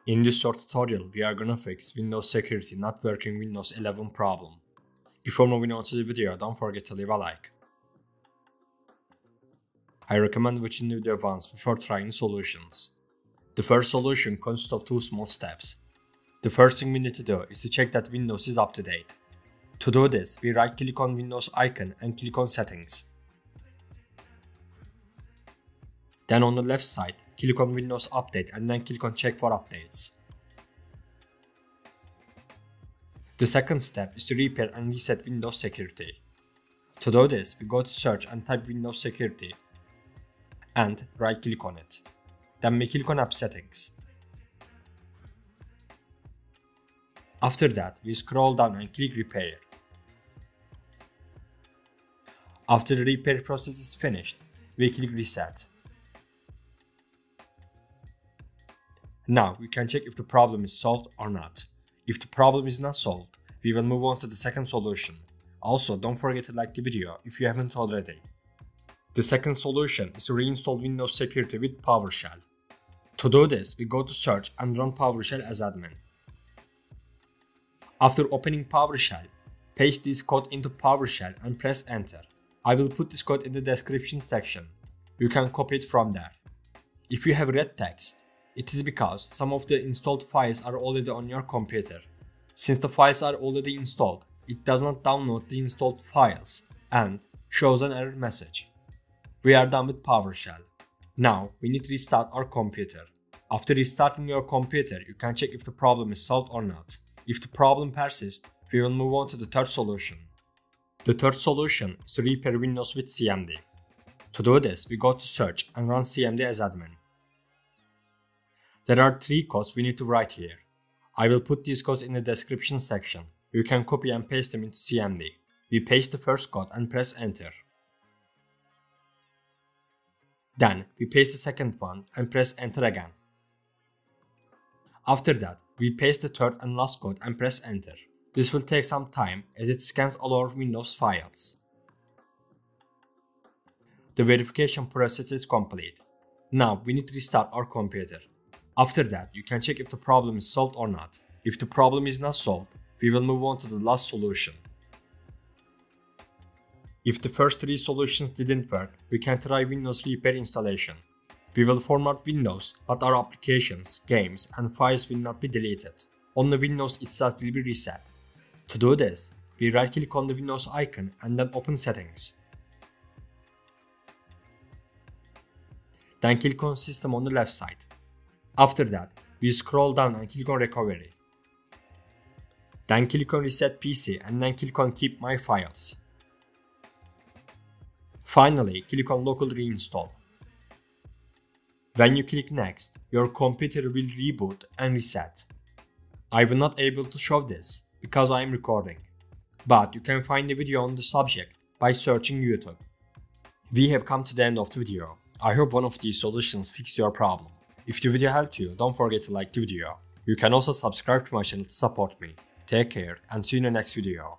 In this short tutorial, we are gonna fix Windows Security not working Windows 11 problem. Before moving on to the video, don't forget to leave a like. I recommend watching the video once before trying solutions. The first solution consists of two small steps. The first thing we need to do is to check that Windows is up to date. To do this, we right click on Windows icon and click on Settings. Then on the left side, click on Windows Update and then click on Check for Updates. The second step is to repair and reset Windows Security. To do this, we go to Search and type Windows Security and right click on it. Then we click on App Settings. After that, we scroll down and click Repair. After the repair process is finished, we click Reset. Now we can check if the problem is solved or not. If the problem is not solved, we will move on to the second solution. Also, don't forget to like the video if you haven't already. The second solution is to reinstall Windows Security with PowerShell. To do this, we go to Search and run PowerShell as admin. After opening PowerShell, paste this code into PowerShell and press Enter. I will put this code in the description section. You can copy it from there. If you have red text, it is because some of the installed files are already on your computer. Since the files are already installed, it does not download the installed files and shows an error message. We are done with PowerShell. Now we need to restart our computer. After restarting your computer, you can check if the problem is solved or not. If the problem persists, we will move on to the third solution. The third solution is to repair Windows with CMD. To do this, we go to Search and run CMD as admin. There are three codes we need to write here. I will put these codes in the description section. You can copy and paste them into CMD. We paste the first code and press Enter. Then we paste the second one and press Enter again. After that, we paste the third and last code and press Enter. This will take some time as it scans all our Windows files. The verification process is complete. Now we need to restart our computer. After that, you can check if the problem is solved or not. If the problem is not solved, we will move on to the last solution. If the first three solutions didn't work, we can try Windows Repair installation. We will format Windows, but our applications, games, and files will not be deleted. Only Windows itself will be reset. To do this, we right click on the Windows icon and then open Settings. Then click on System on the left side. After that, we scroll down and click on Recovery. Then click on Reset PC and then click on Keep My Files. Finally, click on Local Reinstall. When you click Next, your computer will reboot and reset. I will not able to show this because I am recording, but you can find the video on the subject by searching YouTube. We have come to the end of the video. I hope one of these solutions fixed your problem. If the video helped you, don't forget to like the video. You can also subscribe to my channel to support me. Take care and see you in the next video.